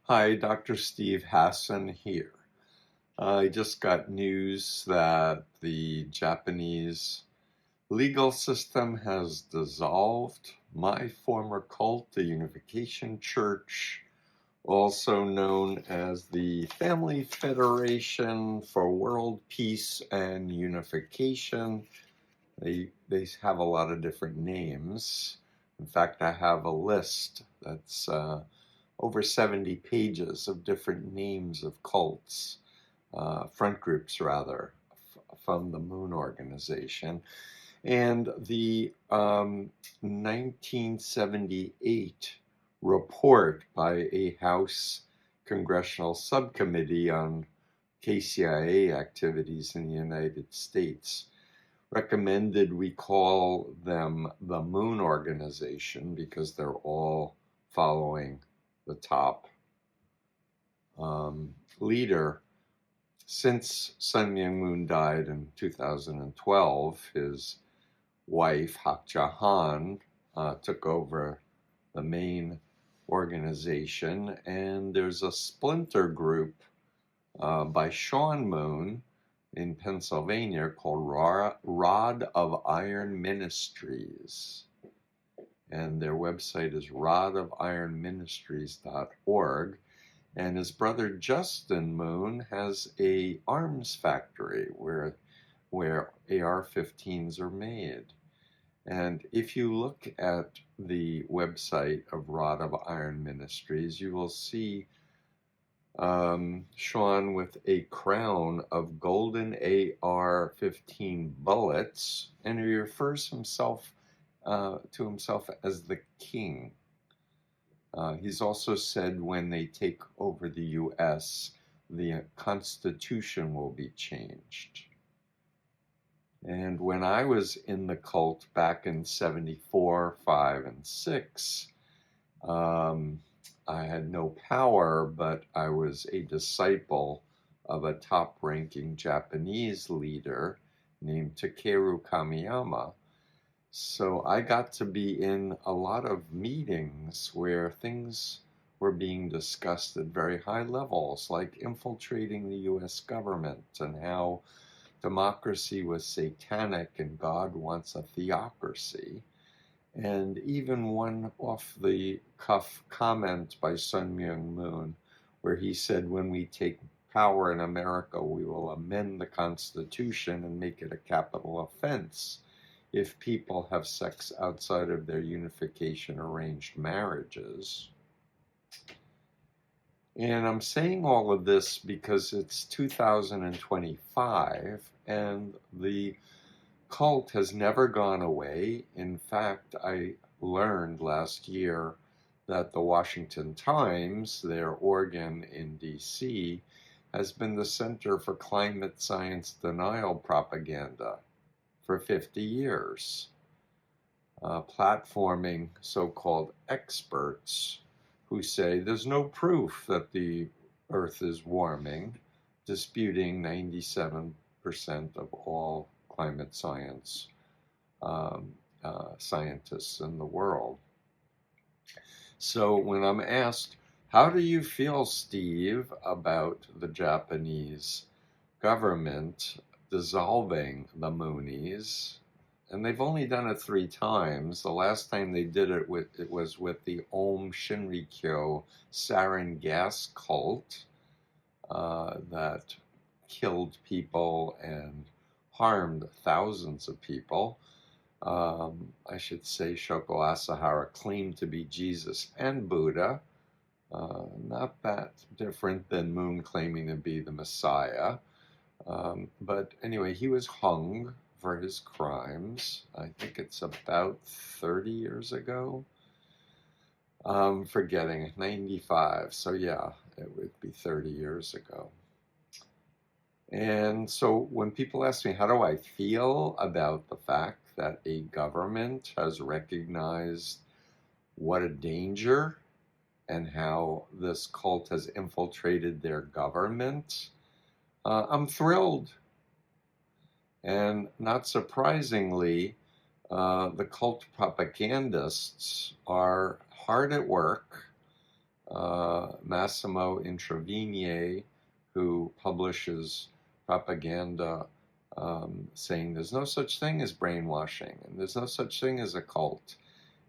Hi, Dr. Steve Hassan here. I just got news that the Japanese legal system has dissolved my former cult, the Unification Church, also known as the Family Federation for World Peace and Unification. They have a lot of different names. In fact, I have a list that's over 70 pages of different names of cults, front groups rather, from the Moon organization. And the 1978 report by a House Congressional Subcommittee on KCIA activities in the United States recommended we call them the Moon Organization because they're all following the top leader. Since Sun Myung Moon died in 2012, his wife, Hak Ja-han, took over the main organization, and there's a splinter group by Sean Moon in Pennsylvania called Rod of Iron Ministries. And their website is rodofironministries.org. And his brother Justin Moon has a arms factory where AR-15s are made. And if you look at the website of Rod of Iron Ministries, you will see Sean with a crown of golden AR-15 bullets, and he refers himself to himself as the king. He's also said when they take over the U.S., the Constitution will be changed. And when I was in the cult back in 74, 5, and 6, I had no power, but I was a disciple of a top-ranking Japanese leader named Takeru Kamiyama. So I got to be in a lot of meetings where things were being discussed at very high levels, like infiltrating the US government and how democracy was satanic and God wants a theocracy. And even one off-the-cuff comment by Sun Myung Moon, where he said, when we take power in America, we will amend the Constitution and make it a capital offense if people have sex outside of their unification arranged marriages. And I'm saying all of this because it's 2025 and the cult has never gone away. In fact, I learned last year that the Washington Times, their organ in DC, has been the center for climate science denial propaganda for 50 years, platforming so-called experts who say there's no proof that the Earth is warming, disputing 97% of all climate science scientists in the world. So when I'm asked, how do you feel, Steve, about the Japanese government dissolving the Moonies? And they've only done it 3 times. The last time they did it, was with the Om Shinrikyo sarin gas cult that killed people and harmed thousands of people. I should say Shoko Asahara claimed to be Jesus and Buddha. Not that different than Moon claiming to be the Messiah. But anyway, he was hung for his crimes. I think it's about 30 years ago. Forgetting, 95. So yeah, it would be 30 years ago. And so when people ask me, how do I feel about the fact that a government has recognized what a danger and how this cult has infiltrated their government, I'm thrilled. And not surprisingly, the cult propagandists are hard at work Massimo Intravigne, who publishes propaganda saying there's no such thing as brainwashing and there's no such thing as a cult.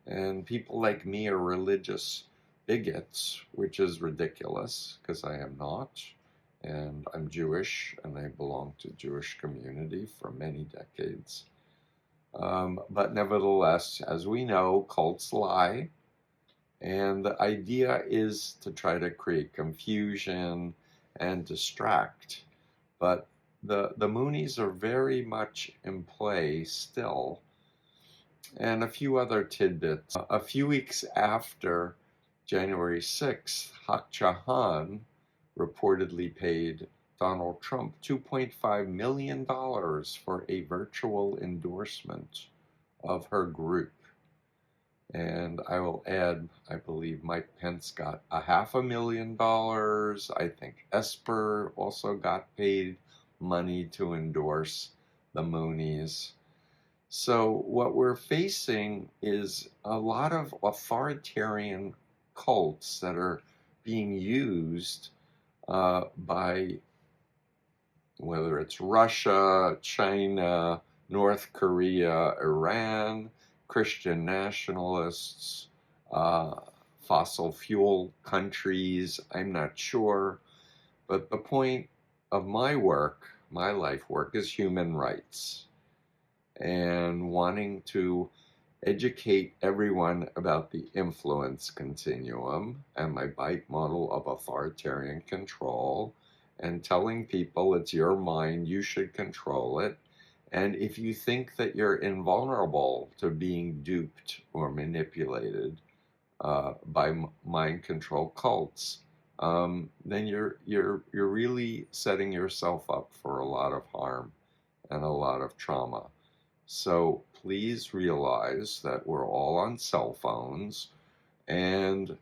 And people like me are religious bigots, which is ridiculous because I am not. And I'm Jewish and I belong to the Jewish community for many decades. But nevertheless, as we know, cults lie. And the idea is to try to create confusion and distract. But the Moonies are very much in play still. And a few other tidbits. A few weeks after January 6th, Hassan reportedly paid Donald Trump $2.5 million for a virtual endorsement of her group. And I will add, I believe Mike Pence got $500,000. I think Esper also got paid money to endorse the Moonies. So what we're facing is a lot of authoritarian cults that are being used by, whether it's Russia, China, North Korea, Iran, Christian nationalists, fossil fuel countries, I'm not sure. But the point of my work, my life work, is human rights and wanting to educate everyone about the influence continuum and my bite model of authoritarian control, and telling people it's your mind, you should control it. And if you think that you're invulnerable to being duped or manipulated by mind control cults, then you're really setting yourself up for a lot of harm and a lot of trauma. So please realize that we're all on cell phones, and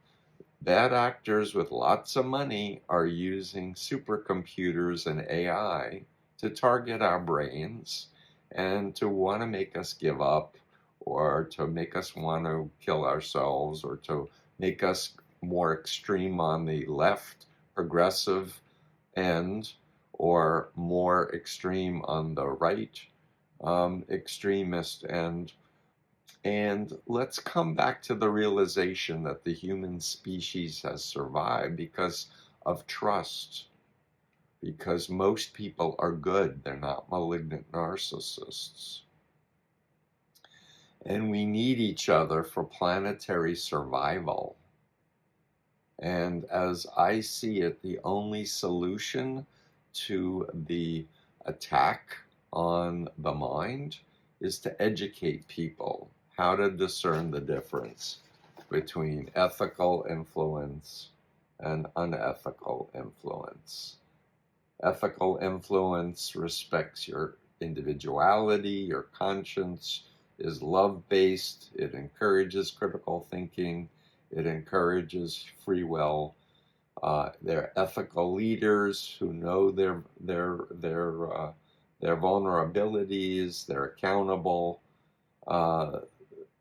bad actors with lots of money are using supercomputers and AI to target our brains and to want to make us give up, or to make us want to kill ourselves, or to make us more extreme on the left, progressive end, or more extreme on the right, extremist end. And let's come back to the realization that the human species has survived because of trust. Because most people are good, they're not malignant narcissists. And we need each other for planetary survival. And as I see it, the only solution to the attack on the mind is to educate people how to discern the difference between ethical influence and unethical influence. Ethical influence respects your individuality, your conscience, is love-based, it encourages critical thinking, it encourages free will. They're ethical leaders who know their vulnerabilities, they're accountable.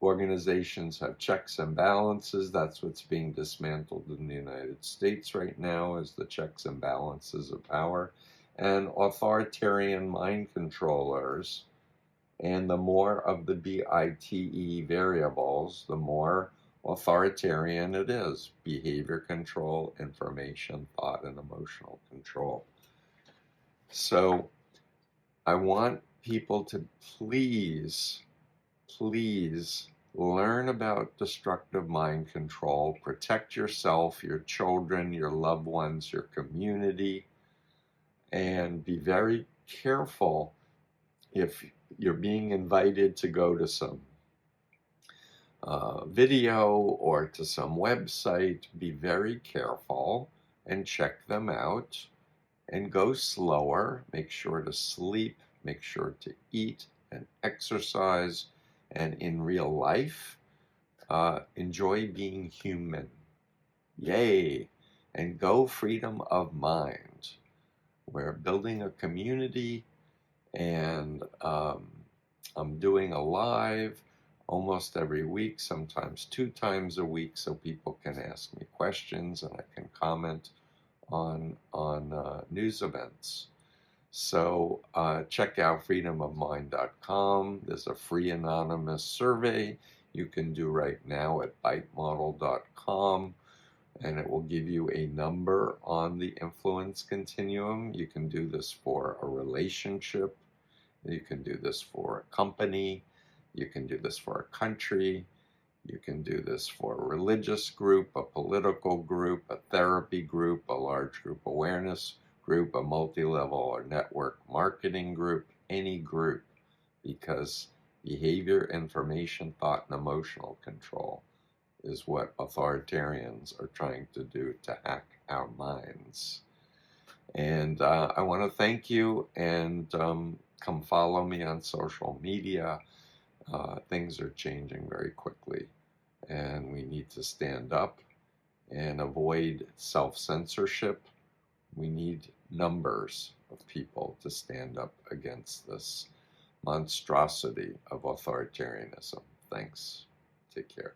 Organizations have checks and balances. That's what's being dismantled in the United States right now, is the checks and balances of power. And authoritarian mind controllers, and the more of the BITE variables, the more authoritarian it is. Behavior control, information, thought, and emotional control. So I want people to please learn about destructive mind control. Protect yourself, your children, your loved ones, your community, and be very careful if you're being invited to go to some video or to some website. Be very careful and check them out, and go slower. Make sure to sleep, make sure to eat and exercise, and in real life, enjoy being human. Yay! And go freedom of mind. We're building a community, and I'm doing a live almost every week, sometimes 2 times a week, so people can ask me questions and I can comment on news events. So check out freedomofmind.com. There's a free anonymous survey you can do right now at bytemodel.com, and it will give you a number on the influence continuum. You can do this for a relationship. You can do this for a company. You can do this for a country. You can do this for a religious group, a political group, a therapy group, a large group awareness group, a multi-level or network marketing group, any group, because behavior, information, thought, and emotional control is what authoritarians are trying to do to hack our minds. And I want to thank you, and come follow me on social media. Things are changing very quickly, and we need to stand up and avoid self-censorship. We need numbers of people to stand up against this monstrosity of authoritarianism. Thanks. Take care.